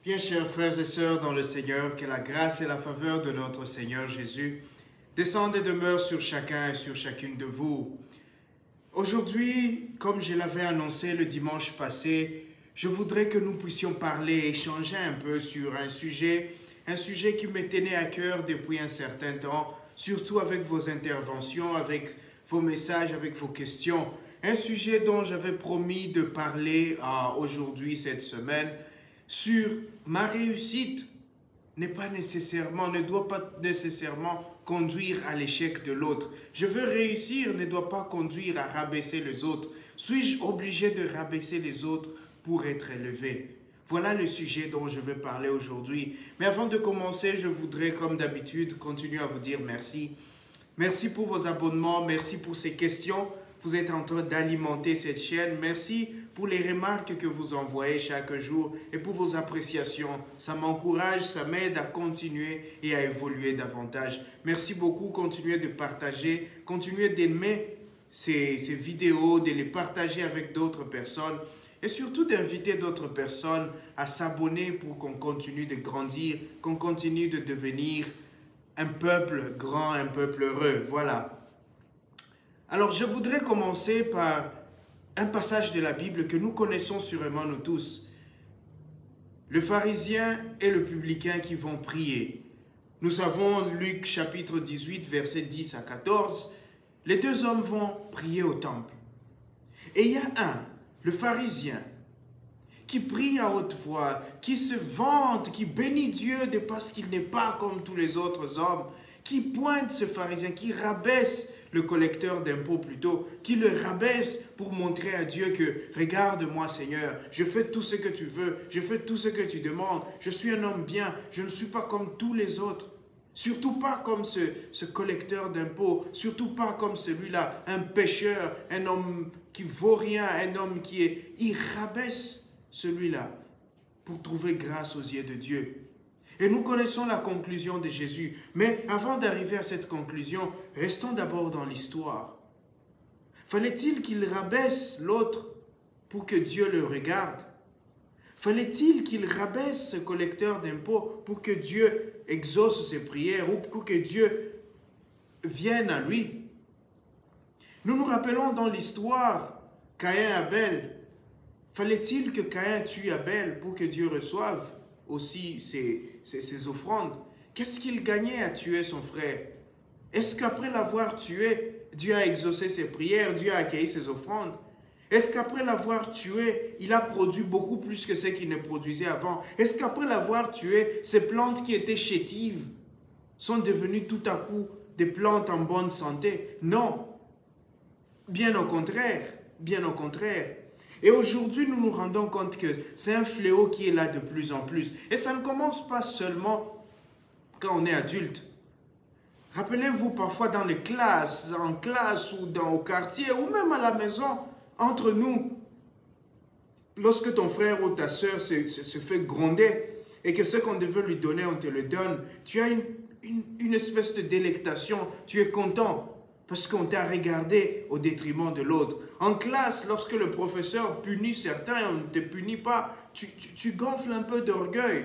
Bien, chers frères et sœurs dans le Seigneur, que la grâce et la faveur de notre Seigneur Jésus descendent et demeurent sur chacun et sur chacune de vous. Aujourd'hui, comme je l'avais annoncé le dimanche passé, je voudrais que nous puissions parler, échanger un peu sur un sujet qui me tenait à cœur depuis un certain temps, surtout avec vos interventions, avec vos messages, avec vos questions. Un sujet dont j'avais promis de parler aujourd'hui, cette semaine, sur ma réussite ne doit pas nécessairement conduire à l'échec de l'autre. Je veux réussir ne doit pas conduire à rabaisser les autres. Suis-je obligé de rabaisser les autres pour être élevé? Voilà le sujet dont je vais parler aujourd'hui. Mais avant de commencer, je voudrais, comme d'habitude, continuer à vous dire merci. Merci pour vos abonnements, merci pour ces questions. Vous êtes en train d'alimenter cette chaîne. Merci pour les remarques que vous envoyez chaque jour et pour vos appréciations. Ça m'encourage, ça m'aide à continuer et à évoluer davantage. Merci beaucoup. Continuez de partager, continuez d'aimer ces vidéos, de les partager avec d'autres personnes et surtout d'inviter d'autres personnes à s'abonner pour qu'on continue de grandir, qu'on continue de devenir un peuple grand, un peuple heureux. Voilà. Alors, je voudrais commencer par un passage de la Bible que nous connaissons sûrement nous tous. Le pharisien et le publicain qui vont prier. Nous avons Luc chapitre 18, versets 10 à 14. Les deux hommes vont prier au temple. Et il y a le pharisien, qui prie à haute voix, qui se vante, qui bénit Dieu de parce qu'il n'est pas comme tous les autres hommes, qui pointe ce pharisien, qui rabaisse le collecteur d'impôts plutôt, qui le rabaisse pour montrer à Dieu que « Regarde-moi Seigneur, je fais tout ce que tu veux, je fais tout ce que tu demandes, je suis un homme bien, je ne suis pas comme tous les autres. » Surtout pas comme ce collecteur d'impôts, surtout pas comme celui-là, un pécheur, un homme qui vaut rien, un homme qui est... Il rabaisse celui-là pour trouver grâce aux yeux de Dieu. Et nous connaissons la conclusion de Jésus. Mais avant d'arriver à cette conclusion, restons d'abord dans l'histoire. Fallait-il qu'il rabaisse l'autre pour que Dieu le regarde? Fallait-il qu'il rabaisse ce collecteur d'impôts pour que Dieu exauce ses prières ou pour que Dieu vienne à lui? Nous nous rappelons dans l'histoire Caïn-Abel. Fallait-il que Caïn tue Abel pour que Dieu reçoive aussi ses offrandes? Qu'est-ce qu'il gagnait à tuer son frère? Est-ce qu'après l'avoir tué, Dieu a exaucé ses prières, Dieu a accueilli ses offrandes? Est-ce qu'après l'avoir tué, il a produit beaucoup plus que ce qu'il ne produisait avant? Est-ce qu'après l'avoir tué, ces plantes qui étaient chétives sont devenues tout à coup des plantes en bonne santé? Non. Bien au contraire. Bien au contraire. Et aujourd'hui, nous nous rendons compte que c'est un fléau qui est là de plus en plus. Et ça ne commence pas seulement quand on est adulte. Rappelez-vous parfois dans les classes, en classe ou au quartier ou même à la maison, entre nous, lorsque ton frère ou ta soeur se fait gronder et que ce qu'on devait lui donner, on te le donne, tu as une espèce de délectation, tu es content. Parce qu'on t'a regardé au détriment de l'autre. En classe, lorsque le professeur punit certains, on ne te punit pas, tu gonfles un peu d'orgueil.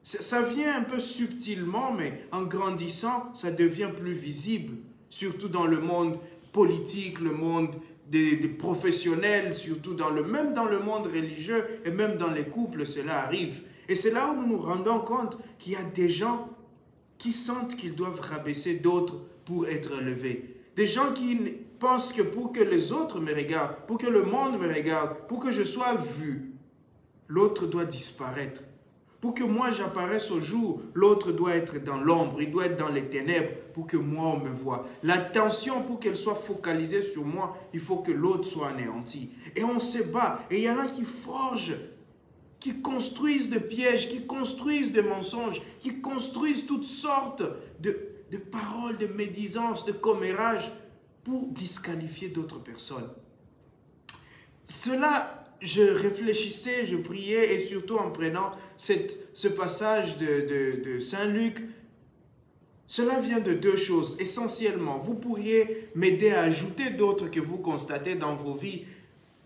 Ça vient un peu subtilement, mais en grandissant, ça devient plus visible. Surtout dans le monde politique, le monde des professionnels, surtout même dans le monde religieux et même dans les couples, cela arrive. Et c'est là où nous nous rendons compte qu'il y a des gens qui sentent qu'ils doivent rabaisser d'autres pour être élevés. Des gens qui pensent que pour que les autres me regardent, pour que le monde me regarde, pour que je sois vu, l'autre doit disparaître. Pour que moi j'apparaisse au jour, l'autre doit être dans l'ombre, il doit être dans les ténèbres pour que moi on me voie. L'attention, pour qu'elle soit focalisée sur moi, il faut que l'autre soit anéanti. Et on se bat. Et il y en a qui forgent, qui construisent des pièges, qui construisent des mensonges, qui construisent toutes sortes de paroles, de médisances, de commérages pour disqualifier d'autres personnes. Cela, je réfléchissais, je priais et surtout en prenant ce passage de Saint Luc, cela vient de deux choses essentiellement. Vous pourriez m'aider à ajouter d'autres que vous constatez dans vos vies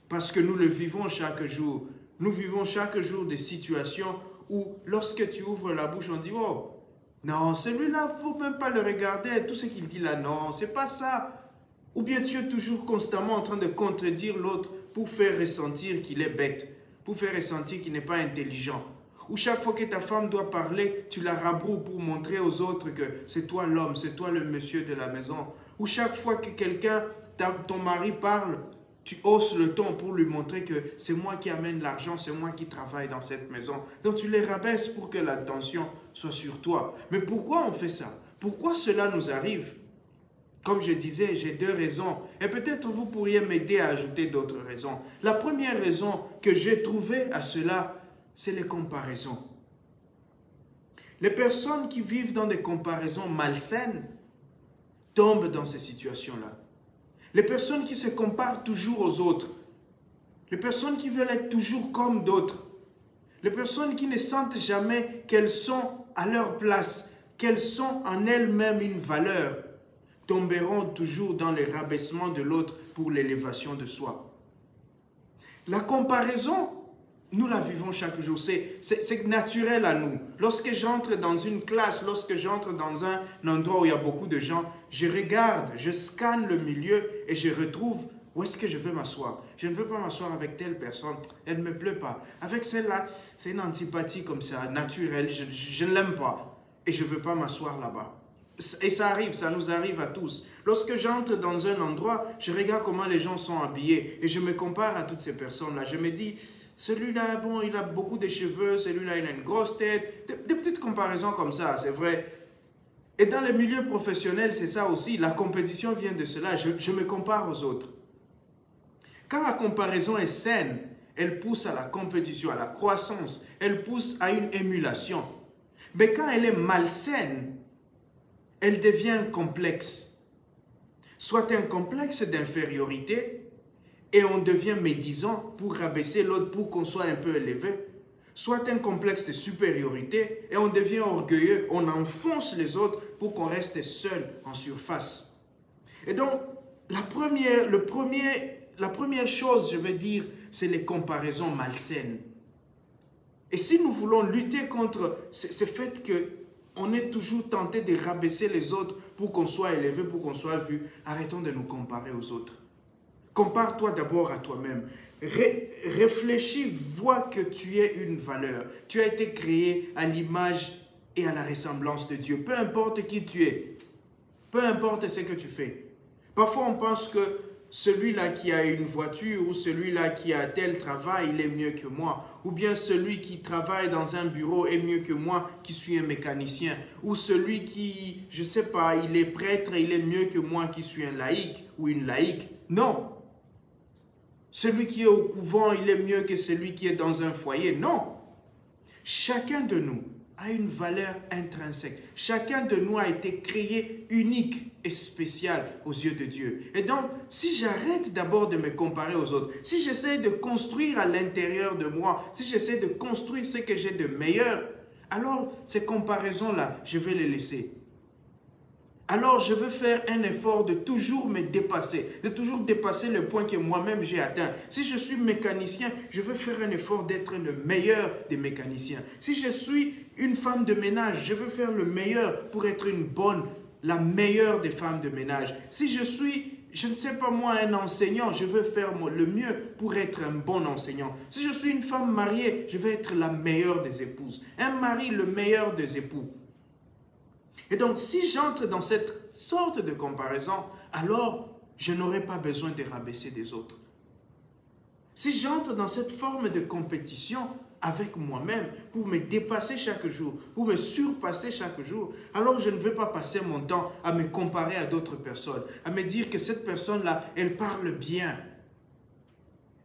parce que nous le vivons chaque jour. Nous vivons chaque jour des situations où lorsque tu ouvres la bouche, on dit, oh, non, celui-là, il ne faut même pas le regarder. Tout ce qu'il dit là, non, c'est pas ça. Ou bien tu es toujours constamment en train de contredire l'autre pour faire ressentir qu'il est bête, pour faire ressentir qu'il n'est pas intelligent. Ou chaque fois que ta femme doit parler, tu la rabroues pour montrer aux autres que c'est toi l'homme, c'est toi le monsieur de la maison. Ou chaque fois que quelqu'un, ton mari parle, tu hausses le ton pour lui montrer que c'est moi qui amène l'argent, c'est moi qui travaille dans cette maison. Donc tu les rabaisses pour que l'attention soit sur toi. Mais pourquoi on fait ça? Pourquoi cela nous arrive? Comme je disais, j'ai 2 raisons. Et peut-être vous pourriez m'aider à ajouter d'autres raisons. La première raison que j'ai trouvée à cela, c'est les comparaisons. Les personnes qui vivent dans des comparaisons malsaines tombent dans ces situations-là. Les personnes qui se comparent toujours aux autres. Les personnes qui veulent être toujours comme d'autres. Les personnes qui ne sentent jamais qu'elles sont à leur place, qu'elles sont en elles-mêmes une valeur, tomberont toujours dans le rabaissement de l'autre pour l'élévation de soi. La comparaison, nous la vivons chaque jour, c'est naturel à nous. Lorsque j'entre dans une classe, lorsque j'entre dans un endroit où il y a beaucoup de gens, je regarde, je scanne le milieu et je retrouve où est-ce que je veux m'asseoir. Je ne veux pas m'asseoir avec telle personne, elle ne me plaît pas. Avec celle-là, c'est une antipathie comme ça, naturelle, je ne l'aime pas et je ne veux pas m'asseoir là-bas. Et ça arrive, ça nous arrive à tous. Lorsque j'entre dans un endroit, je regarde comment les gens sont habillés et je me compare à toutes ces personnes-là. Je me dis, celui-là, bon, il a beaucoup de cheveux, celui-là, il a une grosse tête. Des petites comparaisons comme ça, c'est vrai. Et dans les milieux professionnels, c'est ça aussi. La compétition vient de cela. Je me compare aux autres. Quand la comparaison est saine, elle pousse à la compétition, à la croissance. Elle pousse à une émulation. Mais quand elle est malsaine, elle devient complexe. Soit un complexe d'infériorité, et on devient médisant pour rabaisser l'autre, pour qu'on soit un peu élevé. Soit un complexe de supériorité, et on devient orgueilleux, on enfonce les autres pour qu'on reste seul en surface. Et donc, la première chose, je vais dire, c'est les comparaisons malsaines. Et si nous voulons lutter contre ce fait que on est toujours tenté de rabaisser les autres pour qu'on soit élevé, pour qu'on soit vu, arrêtons de nous comparer aux autres. Compare-toi d'abord à toi-même. Réfléchis, vois que tu es une valeur. Tu as été créé à l'image et à la ressemblance de Dieu. Peu importe qui tu es, peu importe ce que tu fais. Parfois, on pense que celui-là qui a une voiture ou celui-là qui a tel travail, il est mieux que moi. Ou bien celui qui travaille dans un bureau est mieux que moi qui suis un mécanicien. Ou celui qui, je ne sais pas, il est prêtre, il est mieux que moi qui suis un laïc ou une laïque. Non. Celui qui est au couvent, il est mieux que celui qui est dans un foyer. Non. Chacun de nous a une valeur intrinsèque. Chacun de nous a été créé unique et spécial aux yeux de Dieu. Et donc, si j'arrête d'abord de me comparer aux autres, si j'essaie de construire à l'intérieur de moi, si j'essaie de construire ce que j'ai de meilleur, alors ces comparaisons-là, je vais les laisser. Alors, je veux faire un effort de toujours me dépasser, de toujours dépasser le point que moi-même j'ai atteint. Si je suis mécanicien, je veux faire un effort d'être le meilleur des mécaniciens. Si je suis une femme de ménage, je veux faire le meilleur pour être la meilleure des femmes de ménage. Si je suis, je ne sais pas moi, un enseignant, je veux faire le mieux pour être un bon enseignant. Si je suis une femme mariée, je veux être la meilleure des épouses. Un mari, le meilleur des époux. Et donc, si j'entre dans cette sorte de comparaison, alors je n'aurai pas besoin de rabaisser des autres. Si j'entre dans cette forme de compétition avec moi-même pour me dépasser chaque jour, pour me surpasser chaque jour, alors je ne vais pas passer mon temps à me comparer à d'autres personnes, à me dire que cette personne-là, elle parle bien.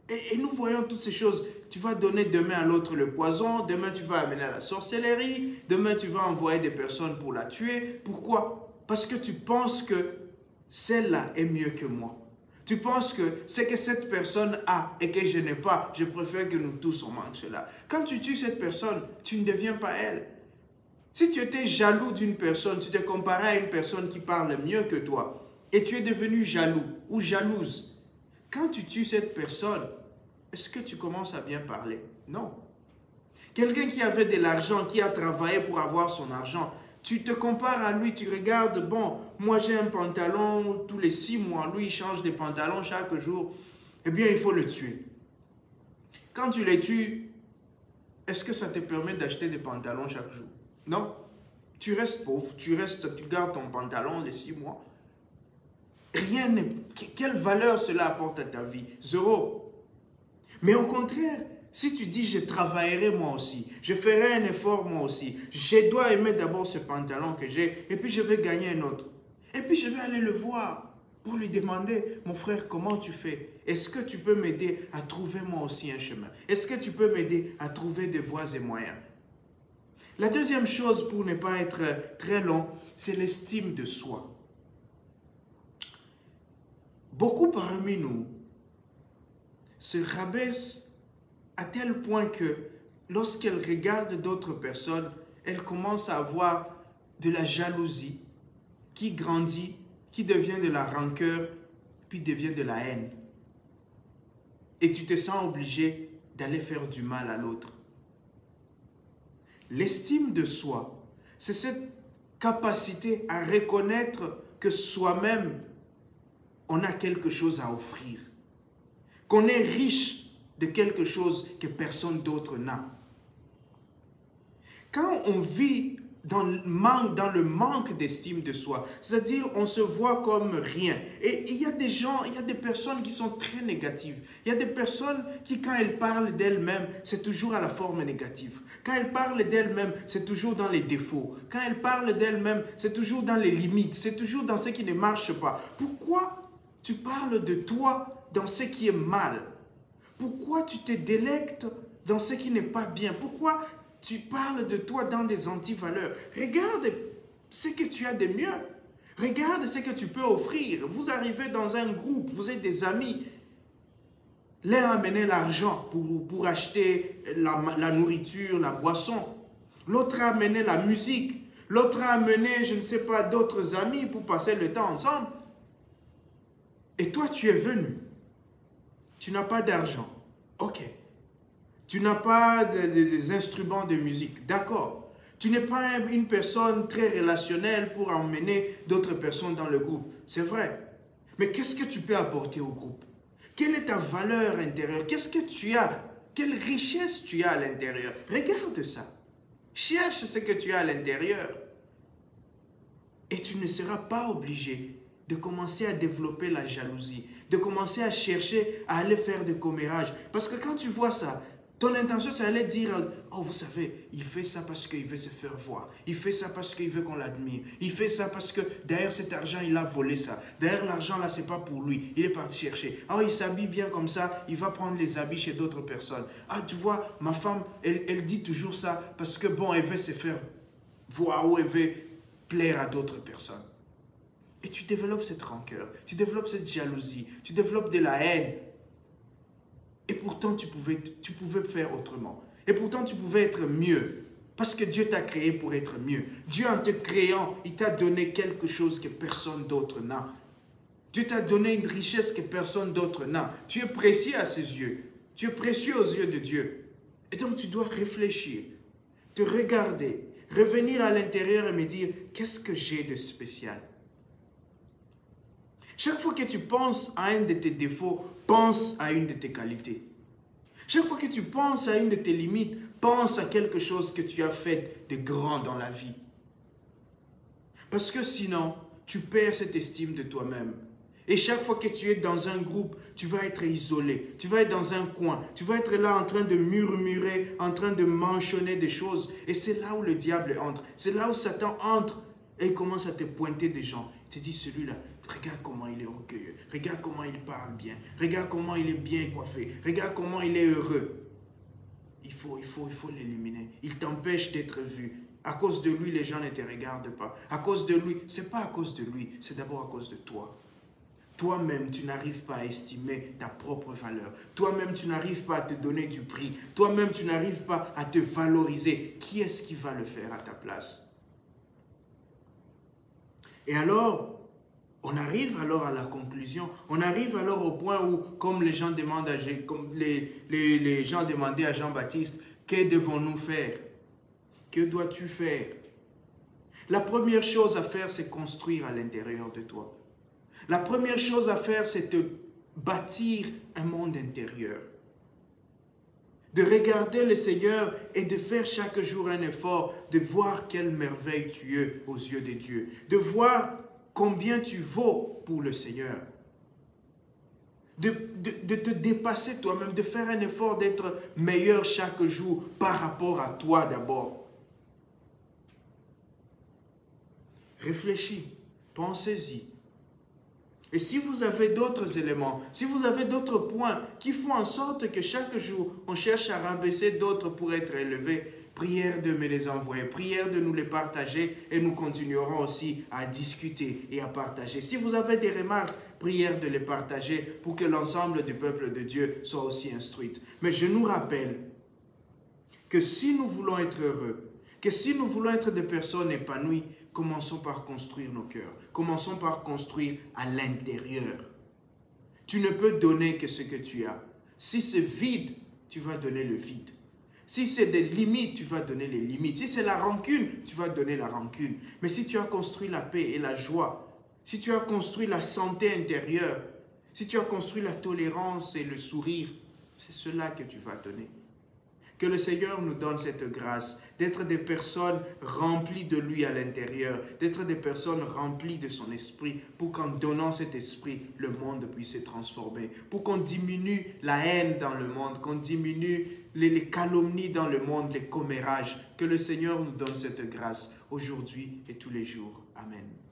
Et nous voyons toutes ces choses. Tu vas donner demain à l'autre le poison, demain tu vas amener à la sorcellerie, demain tu vas envoyer des personnes pour la tuer. Pourquoi? Parce que tu penses que celle-là est mieux que moi. Tu penses que ce que cette personne a et que je n'ai pas, je préfère que nous tous on mange cela. Quand tu tues cette personne, tu ne deviens pas elle. Si tu étais jaloux d'une personne, tu te comparais à une personne qui parle mieux que toi et tu es devenu jaloux ou jalouse. Quand tu tues cette personne, est-ce que tu commences à bien parler? Non. Quelqu'un qui avait de l'argent, qui a travaillé pour avoir son argent, tu te compares à lui, tu regardes, bon, moi j'ai un pantalon tous les 6 mois, lui il change de pantalon chaque jour, eh bien il faut le tuer. Quand tu le tues, est-ce que ça te permet d'acheter des pantalons chaque jour? Non. Tu restes pauvre, tu gardes ton pantalon les 6 mois. Rien n'est... Quelle valeur cela apporte à ta vie? Zéro. Mais au contraire, si tu dis, je travaillerai moi aussi, je ferai un effort moi aussi, je dois aimer d'abord ce pantalon que j'ai, et puis je vais gagner un autre. Et puis je vais aller le voir pour lui demander, mon frère, comment tu fais? Est-ce que tu peux m'aider à trouver moi aussi un chemin? Est-ce que tu peux m'aider à trouver des voies et moyens? La deuxième chose, pour ne pas être très long, c'est l'estime de soi. Beaucoup parmi nous se rabaissent à tel point que lorsqu'elles regardent d'autres personnes, elles commencent à avoir de la jalousie qui grandit, qui devient de la rancœur, puis devient de la haine. Et tu te sens obligé d'aller faire du mal à l'autre. L'estime de soi, c'est cette capacité à reconnaître que soi-même, on a quelque chose à offrir. Qu'on est riche de quelque chose que personne d'autre n'a. Quand on vit dans le manque d'estime de soi, c'est-à-dire on se voit comme rien. Et il y a des gens, il y a des personnes qui sont très négatives. Il y a des personnes qui, quand elles parlent d'elles-mêmes, c'est toujours à la forme négative. Quand elles parlent d'elles-mêmes, c'est toujours dans les défauts. Quand elles parlent d'elles-mêmes, c'est toujours dans les limites. C'est toujours dans ce qui ne marche pas. Pourquoi tu parles de toi dans ce qui est mal? Pourquoi tu te délectes dans ce qui n'est pas bien? Pourquoi tu parles de toi dans des antivaleurs? Regarde ce que tu as de mieux. Regarde ce que tu peux offrir. Vous arrivez dans un groupe, vous êtes des amis. L'un a amené l'argent pour acheter la nourriture, la boisson. L'autre a amené la musique. L'autre a amené, je ne sais pas, d'autres amis pour passer le temps ensemble. Et toi, tu es venu. Tu n'as pas d'argent. Ok. Tu n'as pas des instruments de musique. D'accord. Tu n'es pas une personne très relationnelle pour emmener d'autres personnes dans le groupe. C'est vrai. Mais qu'est-ce que tu peux apporter au groupe? Quelle est ta valeur intérieure? Qu'est-ce que tu as? Quelle richesse tu as à l'intérieur? Regarde ça. Cherche ce que tu as à l'intérieur. Et tu ne seras pas obligé de commencer à développer la jalousie, de commencer à chercher à aller faire des commérages. Parce que quand tu vois ça, ton intention, c'est d'aller dire, oh, vous savez, il fait ça parce qu'il veut se faire voir. Il fait ça parce qu'il veut qu'on l'admire. Il fait ça parce que derrière cet argent, il a volé ça. Derrière l'argent, là, c'est pas pour lui. Il est parti chercher. Ah, il s'habille bien comme ça, il va prendre les habits chez d'autres personnes. Ah, tu vois, ma femme, elle dit toujours ça parce que, bon, elle veut se faire voir ou elle veut plaire à d'autres personnes. Et tu développes cette rancœur, tu développes cette jalousie, tu développes de la haine. Et pourtant, tu pouvais faire autrement. Et pourtant, tu pouvais être mieux. Parce que Dieu t'a créé pour être mieux. Dieu, en te créant, il t'a donné quelque chose que personne d'autre n'a. Dieu t'a donné une richesse que personne d'autre n'a. Tu es précieux à ses yeux. Tu es précieux aux yeux de Dieu. Et donc, tu dois réfléchir, te regarder, revenir à l'intérieur et me dire, qu'est-ce que j'ai de spécial? Chaque fois que tu penses à un de tes défauts, pense à une de tes qualités. Chaque fois que tu penses à une de tes limites, pense à quelque chose que tu as fait de grand dans la vie. Parce que sinon, tu perds cette estime de toi-même. Et chaque fois que tu es dans un groupe, tu vas être isolé, tu vas être dans un coin, tu vas être là en train de murmurer, en train de mentionner des choses. Et c'est là où le diable entre, c'est là où Satan entre et il commence à te pointer des gens. Il te dit, celui-là, regarde comment il est orgueilleux, regarde comment il parle bien, regarde comment il est bien coiffé, regarde comment il est heureux. Il faut l'éliminer. Il t'empêche d'être vu. À cause de lui, les gens ne te regardent pas. À cause de lui, ce n'est pas à cause de lui, c'est d'abord à cause de toi. Toi-même, tu n'arrives pas à estimer ta propre valeur. Toi-même, tu n'arrives pas à te donner du prix. Toi-même, tu n'arrives pas à te valoriser. Qui est-ce qui va le faire à ta place? Et alors, on arrive alors à la conclusion. On arrive alors au point où, comme les gens demandent comme les gens demandaient à Jean-Baptiste, Que devons-nous faire? Que dois-tu faire? La première chose à faire, c'est construire à l'intérieur de toi. La première chose à faire, c'est te bâtir un monde intérieur. De regarder le Seigneur et de faire chaque jour un effort, de voir quelle merveille tu es aux yeux de Dieu, de voir combien tu vaux pour le Seigneur, de te dépasser toi-même, de faire un effort d'être meilleur chaque jour par rapport à toi d'abord. Réfléchis, pensez-y. Et si vous avez d'autres éléments, si vous avez d'autres points qui font en sorte que chaque jour, on cherche à rabaisser d'autres pour être élevés, prière de me les envoyer, prière de nous les partager et nous continuerons aussi à discuter et à partager. Si vous avez des remarques, prière de les partager pour que l'ensemble du peuple de Dieu soit aussi instruit. Mais je nous rappelle que si nous voulons être heureux, que si nous voulons être des personnes épanouies, commençons par construire nos cœurs. Commençons par construire à l'intérieur. Tu ne peux donner que ce que tu as. Si c'est vide, tu vas donner le vide. Si c'est des limites, tu vas donner les limites. Si c'est la rancune, tu vas donner la rancune. Mais si tu as construit la paix et la joie, si tu as construit la santé intérieure, si tu as construit la tolérance et le sourire, c'est cela que tu vas donner. Que le Seigneur nous donne cette grâce d'être des personnes remplies de lui à l'intérieur, d'être des personnes remplies de son esprit, pour qu'en donnant cet esprit, le monde puisse se transformer, pour qu'on diminue la haine dans le monde, qu'on diminue les calomnies dans le monde, les commérages. Que le Seigneur nous donne cette grâce aujourd'hui et tous les jours. Amen.